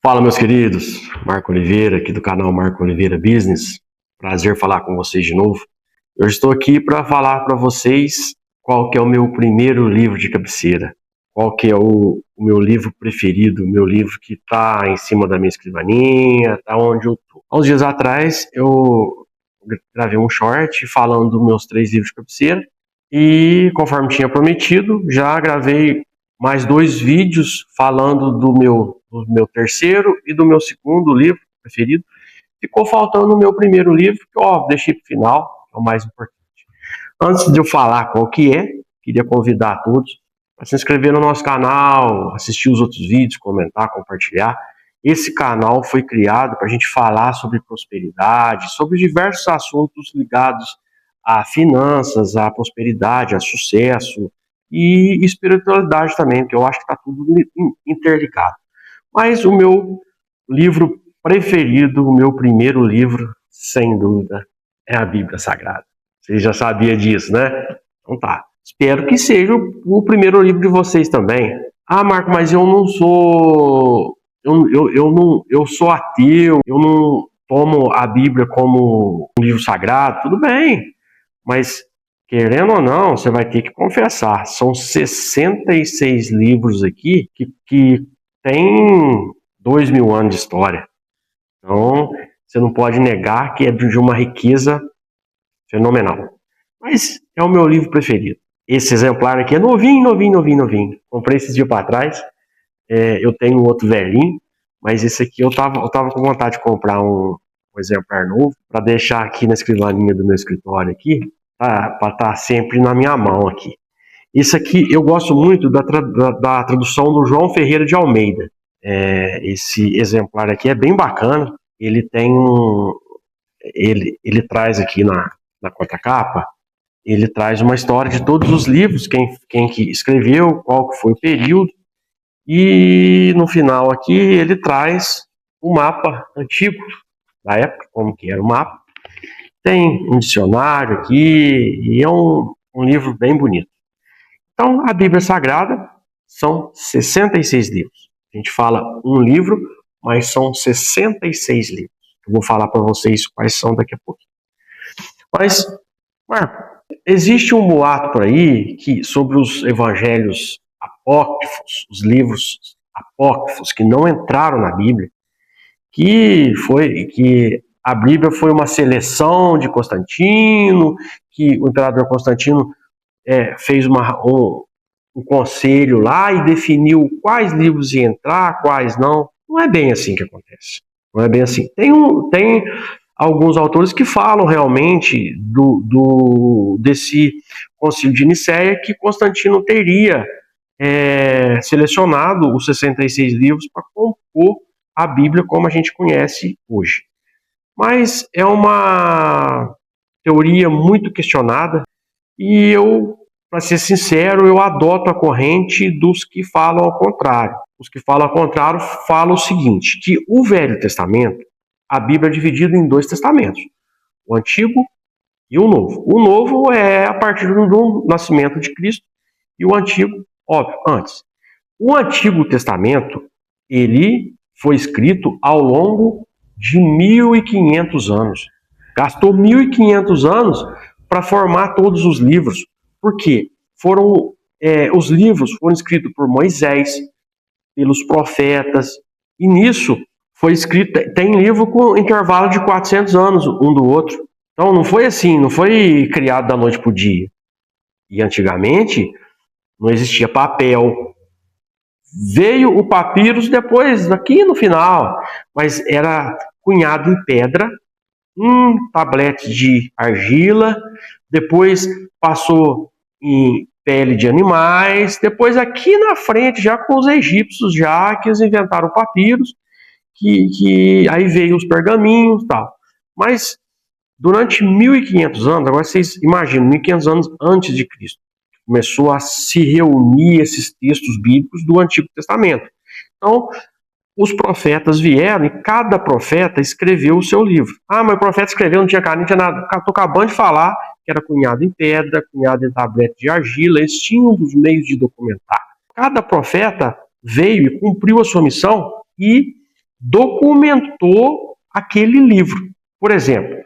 Fala, meus queridos, Marco Oliveira, aqui do canal Marco Oliveira Business. Prazer falar com vocês de novo. Eu estou aqui para falar para vocês qual que é o meu primeiro livro de cabeceira, qual que é o meu livro preferido, o meu livro que está em cima da minha escrivaninha, está onde eu estou. Há uns dias atrás, eu gravei um short falando dos meus 3 livros de cabeceira e, conforme tinha prometido, já gravei mais 2 vídeos falando do meu terceiro e do meu segundo livro preferido. Ficou faltando o meu primeiro livro, que eu deixei para o final, que é o mais importante. Antes de eu falar qual que é, queria convidar a todos para se inscrever no nosso canal, assistir os outros vídeos, comentar, compartilhar. Esse canal foi criado para a gente falar sobre prosperidade, sobre diversos assuntos ligados a finanças, a prosperidade, a sucesso e espiritualidade também, porque eu acho que está tudo interligado. Mas o meu livro preferido, o meu primeiro livro, sem dúvida, é a Bíblia Sagrada. Você já sabia disso, né? Então tá. Espero que seja o primeiro livro de vocês também. Ah, Marco, mas eu não sou... Eu sou ateu, eu não tomo a Bíblia como um livro sagrado. Tudo bem, mas querendo ou não, você vai ter que confessar. São 66 livros aqui que tem 2.000 anos de história. Então, você não pode negar que é de uma riqueza fenomenal. Mas é o meu livro preferido. Esse exemplar aqui é novinho. Comprei esses dias para trás. Eu tenho outro velhinho, mas esse aqui eu tava com vontade de comprar um exemplar novo para deixar aqui na escrivaninha do meu escritório aqui, para estar sempre na minha mão aqui. Esse aqui eu gosto muito da tradução do João Ferreira de Almeida. Esse exemplar aqui é bem bacana. Ele tem ele traz aqui na contracapa, ele traz uma história de todos os livros, quem que escreveu, qual que foi o período, e no final aqui ele traz um mapa antigo da época, como que era o mapa. Tem um dicionário aqui, e é um livro bem bonito. Então, a Bíblia Sagrada são 66 livros. A gente fala um livro, mas são 66 livros. Eu vou falar para vocês quais são daqui a pouco. Mas, Marco, existe um boato por aí sobre os evangelhos apócrifos, os livros apócrifos que não entraram na Bíblia, que a Bíblia foi uma seleção de Constantino, que o imperador Constantino fez um conselho lá e definiu quais livros iam entrar, quais não. Não é bem assim que acontece. Não é bem assim. Tem alguns autores que falam realmente desse concílio de Nicéia, que Constantino teria selecionado os 66 livros para compor a Bíblia como a gente conhece hoje. Mas é uma teoria muito questionada e eu, para ser sincero, eu adoto a corrente dos que falam ao contrário. Os que falam ao contrário falam o seguinte, que o Velho Testamento, a Bíblia é dividida em 2 testamentos, o Antigo e o Novo. O Novo é a partir do nascimento de Cristo e o Antigo, óbvio, antes. O Antigo Testamento, ele foi escrito ao longo de 1.500 anos. Gastou 1.500 anos para formar todos os livros. Por quê? Os livros foram escritos por Moisés, pelos profetas, e nisso foi escrito, tem livro com intervalo de 400 anos um do outro. Então não foi assim, não foi criado da noite para o dia. E antigamente não existia papel. Veio o papiro depois, aqui no final, mas era cunhado em pedra, tablete de argila, depois passou em pele de animais, depois aqui na frente, já com os egípcios, já que eles inventaram o papiros, que aí veio os pergaminhos e tal. Mas durante 1.500 anos, agora vocês imaginam, 1.500 anos antes de Cristo, começou a se reunir esses textos bíblicos do Antigo Testamento. Então, os profetas vieram e cada profeta escreveu o seu livro. Ah, mas o profeta escreveu, não tinha caneta, não tinha nada. Estou acabando de falar que era cunhado em pedra, cunhado em tablete de argila, eles tinham os meios de documentar. Cada profeta veio e cumpriu a sua missão e documentou aquele livro. Por exemplo,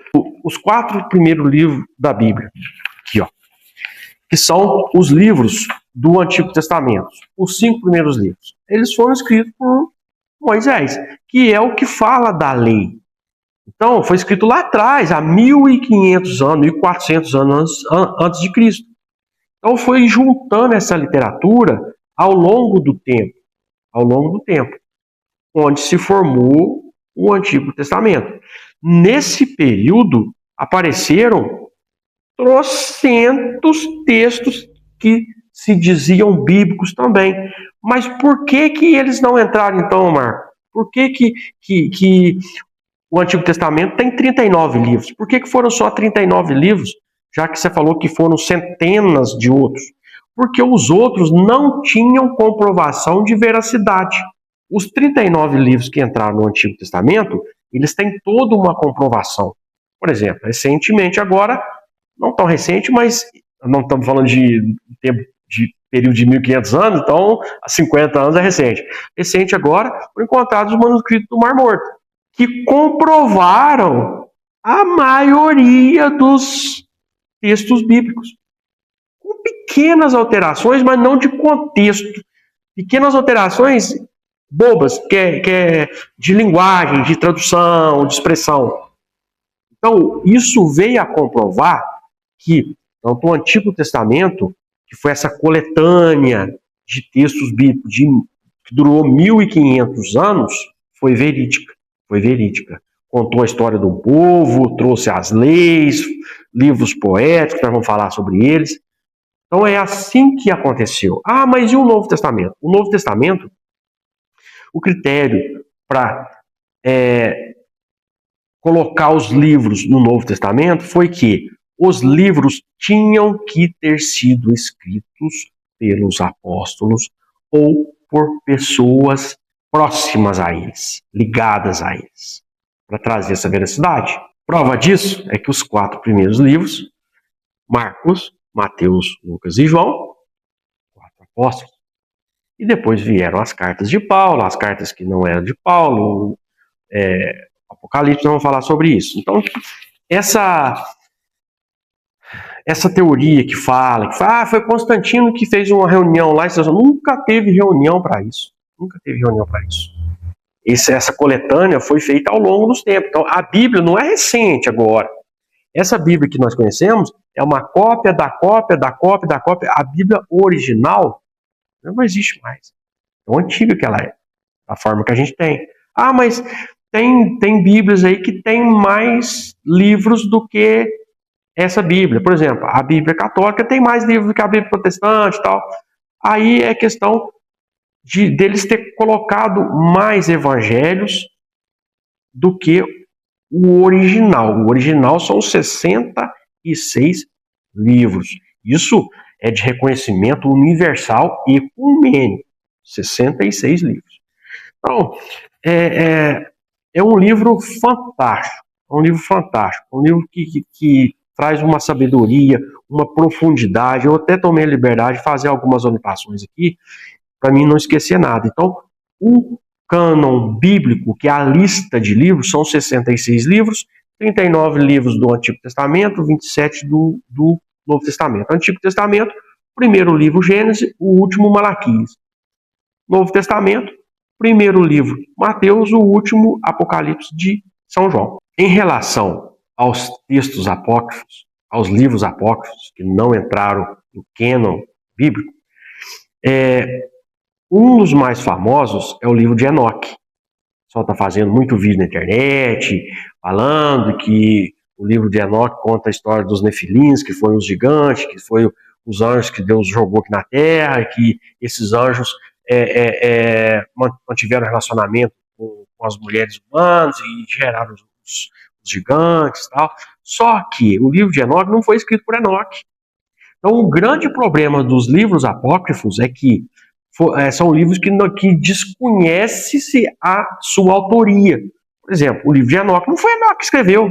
os 4 primeiros livros da Bíblia, aqui, ó, que são os livros do Antigo Testamento, os 5 primeiros livros. Eles foram escritos por Moisés, que é o que fala da lei. Então, foi escrito lá atrás, há 1.500 anos, 1.400 anos antes de Cristo. Então, foi juntando essa literatura ao longo do tempo, onde se formou o Antigo Testamento. Nesse período, apareceram trocentos textos que se diziam bíblicos também. Mas por que eles não entraram, então, Marco? Por que o Antigo Testamento tem 39 livros? Por que foram só 39 livros, já que você falou que foram centenas de outros? Porque os outros não tinham comprovação de veracidade. Os 39 livros que entraram no Antigo Testamento, eles têm toda uma comprovação. Por exemplo, recentemente agora, não tão recente, mas não estamos falando de tempo de período de 1.500 anos, então há 50 anos é recente. Recente agora, foram encontrados os manuscritos do Mar Morto, que comprovaram a maioria dos textos bíblicos. Com pequenas alterações, mas não de contexto. Pequenas alterações bobas, que é de linguagem, de tradução, de expressão. Então, isso veio a comprovar que, tanto o Antigo Testamento, que foi essa coletânea de textos bíblicos que durou 1.500 anos, foi verídica. Contou a história do povo, trouxe as leis, livros poéticos, nós vamos falar sobre eles. Então é assim que aconteceu. Ah, mas e o Novo Testamento? O Novo Testamento, o critério para colocar os livros no Novo Testamento foi que os livros tinham que ter sido escritos pelos apóstolos ou por pessoas próximas a eles, ligadas a eles, para trazer essa veracidade. Prova disso é que os 4 primeiros livros, Marcos, Mateus, Lucas e João, 4 apóstolos, e depois vieram as cartas de Paulo, as cartas que não eram de Paulo, Apocalipse, nós vamos falar sobre isso. Então, essa teoria que fala, foi Constantino que fez uma reunião lá, nunca teve reunião para isso. Essa coletânea foi feita ao longo dos tempos. Então, a Bíblia não é recente agora. Essa Bíblia que nós conhecemos é uma cópia da cópia da cópia da cópia. A Bíblia original não existe mais. É tão antiga que ela é, da forma que a gente tem. Ah, mas tem Bíblias aí que tem mais livros do que essa Bíblia. Por exemplo, a Bíblia católica tem mais livros do que a Bíblia protestante e tal. Aí é questão deles ter colocado mais evangelhos do que o original. O original são 66 livros. Isso é de reconhecimento universal e ecumênico. 66 livros. Então, é um livro fantástico. Um livro que traz uma sabedoria, uma profundidade. Eu até tomei a liberdade de fazer algumas anotações aqui, para mim não esquecer nada. Então, o cânon bíblico, que é a lista de livros, são 66 livros, 39 livros do Antigo Testamento, 27 do Novo Testamento. Antigo Testamento, primeiro livro Gênesis, o último Malaquias. Novo Testamento, primeiro livro Mateus, o último Apocalipse de São João. Em relação aos textos apócrifos, aos livros apócrifos que não entraram no cânon bíblico, um dos mais famosos é o livro de Enoque. O pessoal está fazendo muito vídeo na internet, falando que o livro de Enoque conta a história dos nefilins, que foram os gigantes, que foram os anjos que Deus jogou aqui na terra, que esses anjos mantiveram relacionamento com as mulheres humanas e geraram os gigantes e tal. Só que o livro de Enoque não foi escrito por Enoque. Então, o grande problema dos livros apócrifos é que são livros que desconhece-se a sua autoria. Por exemplo, o livro de Enoque não foi Enoque que escreveu.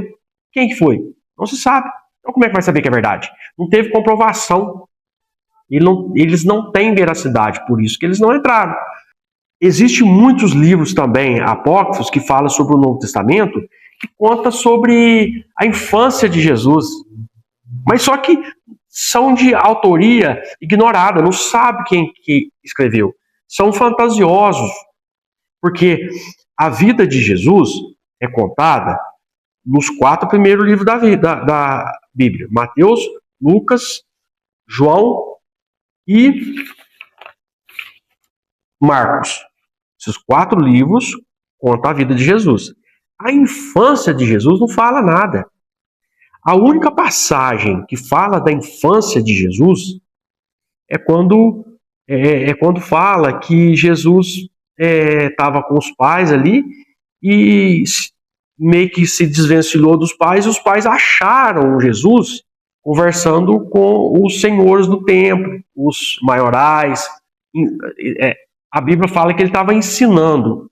Quem que foi? Não se sabe. Então, como é que vai saber que é verdade? Não teve comprovação. Eles não têm veracidade, por isso que eles não entraram. Existem muitos livros também apócrifos que falam sobre o Novo Testamento, que conta sobre a infância de Jesus. Mas só que são de autoria ignorada, não sabe quem que escreveu. São fantasiosos, porque a vida de Jesus é contada nos 4 primeiros livros da Bíblia: Mateus, Lucas, João e Marcos. Esses 4 livros contam a vida de Jesus. A infância de Jesus não fala nada. A única passagem que fala da infância de Jesus é quando fala que Jesus estava com os pais ali e meio que se desvencilhou dos pais, e os pais acharam Jesus conversando com os senhores do templo, os maiorais. A Bíblia fala que ele estava ensinando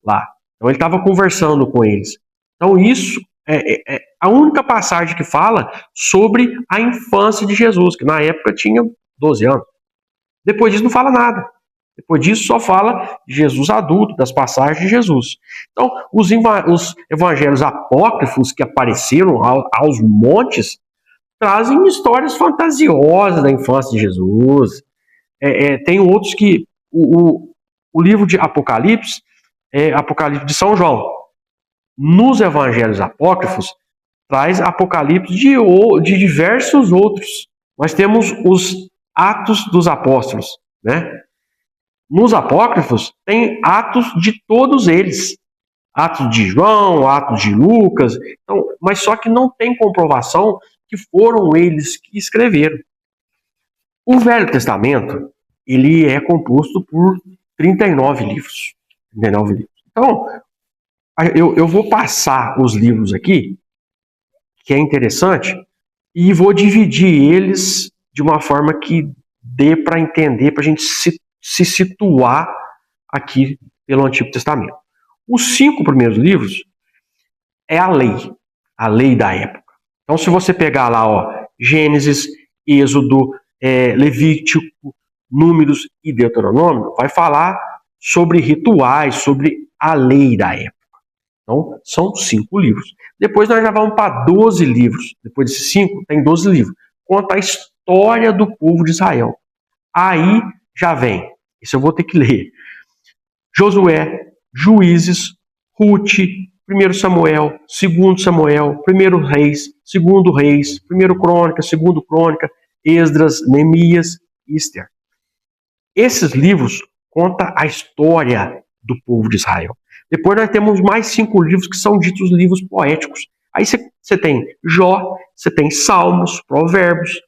lá. Então ele estava conversando com eles. Então isso é a única passagem que fala sobre a infância de Jesus, que na época tinha 12 anos. Depois disso não fala nada. Depois disso só fala de Jesus adulto, das passagens de Jesus. Então, os evangelhos apócrifos que apareceram aos montes trazem histórias fantasiosas da infância de Jesus. Tem outros que... O livro de Apocalipse é Apocalipse de São João. Nos evangelhos apócrifos, traz Apocalipse de diversos outros. Nós temos os Atos dos Apóstolos, né? Nos apócrifos, tem Atos de todos eles. Atos de João, Atos de Lucas, então, mas só que não tem comprovação que foram eles que escreveram. O Velho Testamento, ele é composto por 39 livros. 39 livros. Então, eu vou passar os livros aqui, que é interessante, e vou dividir eles de uma forma que dê para entender, para a gente se situar aqui pelo Antigo Testamento. Os 5 primeiros livros é a lei da época. Então, se você pegar lá, ó, Gênesis, Êxodo, Levítico, Números e Deuteronômio, vai falar sobre rituais, sobre a lei da época. Então, são 5 livros. Depois nós já vamos para 12 livros. Depois desses 5, tem 12 livros. Conta a história do povo de Israel. Aí já vem, isso eu vou ter que ler, Josué, Juízes, Ruth, 1 Samuel, 2 Samuel, 1 Reis, 2 Reis, 1 Crônica, 2 Crônica, Esdras, Neemias e Esther. Esses livros contam a história do povo de Israel. Depois nós temos mais 5 livros que são ditos livros poéticos. Aí você tem Jó, você tem Salmos, Provérbios,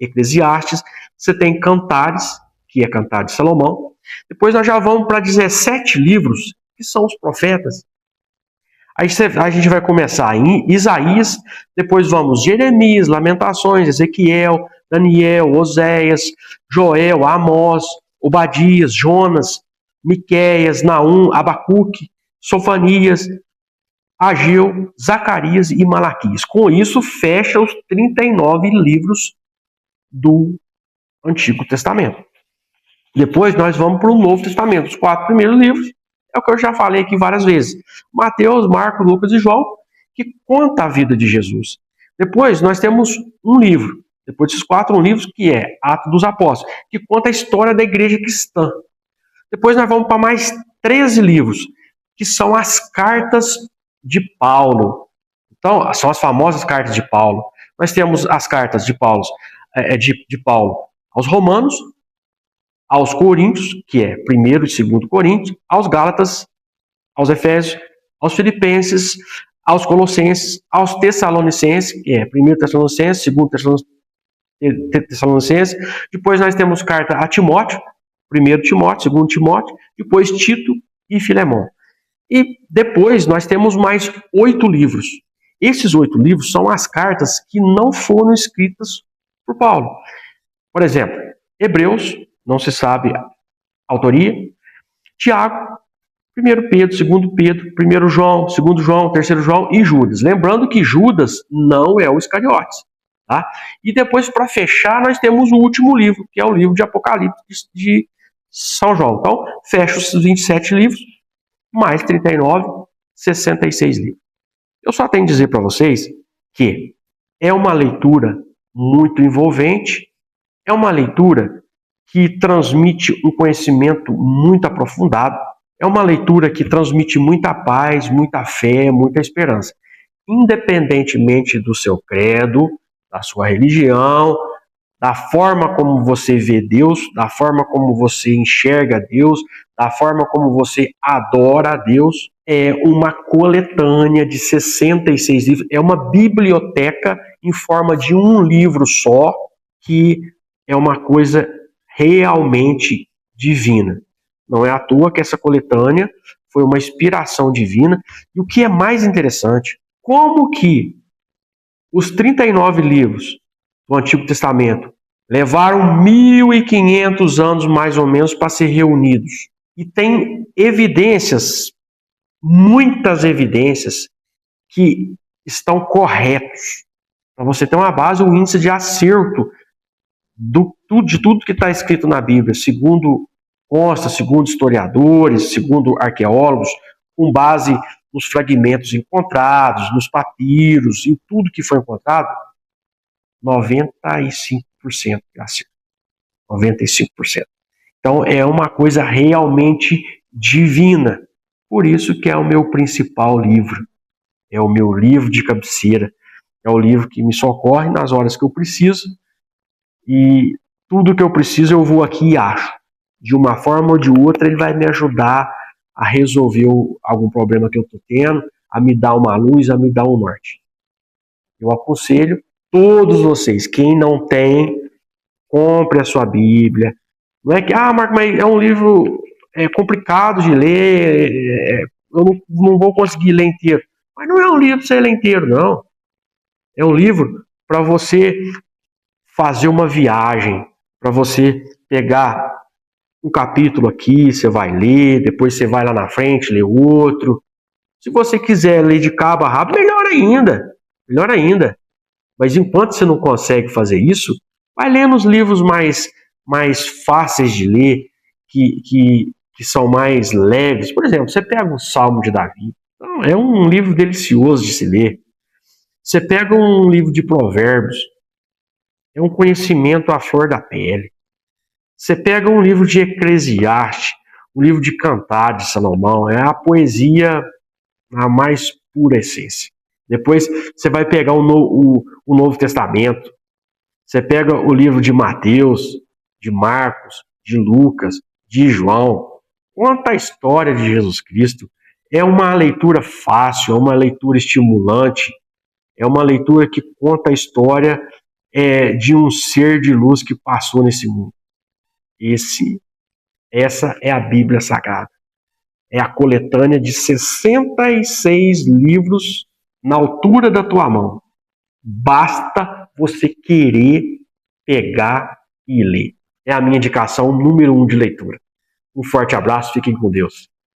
Eclesiastes, você tem Cantares, que é Cantar de Salomão. Depois nós já vamos para 17 livros, que são os profetas. Aí a gente vai começar em Isaías, depois vamos Jeremias, Lamentações, Ezequiel, Daniel, Oséias, Joel, Amós, Obadias, Jonas, Miqueias, Naum, Abacuque, Sofanias, Ageu, Zacarias e Malaquias. Com isso, fecha os 39 livros do Antigo Testamento. Depois nós vamos para o Novo Testamento. Os 4 primeiros livros é o que eu já falei aqui várias vezes. Mateus, Marcos, Lucas e João, que conta a vida de Jesus. Depois nós temos um livro, depois desses 4 livros, que é Atos dos Apóstolos, que conta a história da igreja cristã. Depois nós vamos para mais 13 livros, que são as cartas de Paulo. Então, são as famosas cartas de Paulo. Nós temos as cartas de Paulo, Paulo aos Romanos, aos Coríntios, que é 1º e 2º Coríntios, aos Gálatas, aos Efésios, aos Filipenses, aos Colossenses, aos Tessalonicenses, que é 1º Tessalonicenses, 2º Tessalonicenses. Depois nós temos carta a Timóteo, 1º Timóteo, 2º Timóteo, depois Tito e Filemão. E depois nós temos mais 8 livros. Esses 8 livros são as cartas que não foram escritas por Paulo. Por exemplo, Hebreus, não se sabe a autoria. Tiago, 1 Pedro, 2 Pedro, 1 João, 2 João, 3 João e Judas. Lembrando que Judas não é o Iscariotes. Tá? E depois, para fechar, nós temos o último livro, que é o livro de Apocalipse, São João. Então, fecha os 27 livros, mais 39, 66 livros. Eu só tenho que dizer para vocês que é uma leitura muito envolvente, é uma leitura que transmite um conhecimento muito aprofundado, é uma leitura que transmite muita paz, muita fé, muita esperança. Independentemente do seu credo, da sua religião, da forma como você vê Deus, da forma como você enxerga Deus, da forma como você adora a Deus, é uma coletânea de 66 livros, é uma biblioteca em forma de um livro só, que é uma coisa realmente divina. Não é à toa que essa coletânea foi uma inspiração divina. E o que é mais interessante, como que os 39 livros do Antigo Testamento levaram 1.500 anos mais ou menos para ser reunidos. E tem evidências, muitas evidências, que estão corretos. Para você ter uma base, o índice de acerto de tudo que está escrito na Bíblia, segundo consta, segundo historiadores, segundo arqueólogos, com base nos fragmentos encontrados, nos papiros, em tudo que foi encontrado, 95% de acerto. 95%. Então é uma coisa realmente divina. Por isso que é o meu principal livro. É o meu livro de cabeceira. É o livro que me socorre nas horas que eu preciso. E tudo que eu preciso eu vou aqui e acho. De uma forma ou de outra ele vai me ajudar a resolver algum problema que eu estou tendo, a me dar uma luz, a me dar um norte. Eu aconselho todos vocês, quem não tem, compre a sua Bíblia. Não é que, Marco, mas é um livro complicado de ler, eu não vou conseguir ler inteiro. Mas não é um livro para você ler inteiro, não. É um livro para você fazer uma viagem, para você pegar um capítulo aqui, você vai ler, depois você vai lá na frente, lê outro. Se você quiser ler de cabo a rabo, melhor ainda. Melhor ainda. Mas enquanto você não consegue fazer isso, vai lendo os livros mais fáceis de ler, que são mais leves. Por exemplo, você pega o Salmo de Davi. É um livro delicioso de se ler. Você pega um livro de Provérbios. É um conhecimento à flor da pele. Você pega um livro de Eclesiastes, um livro de Cantares de Salomão. É a poesia na mais pura essência. Depois você vai pegar o Novo Testamento. Você pega o livro de Mateus, de Marcos, de Lucas, de João. Conta a história de Jesus Cristo. É uma leitura fácil, é uma leitura estimulante, é uma leitura que conta a história de um ser de luz que passou nesse mundo. Essa é a Bíblia Sagrada. É a coletânea de 66 livros na altura da tua mão. Basta você querer pegar e ler. É a minha indicação número 1 de leitura. Um forte abraço, fiquem com Deus.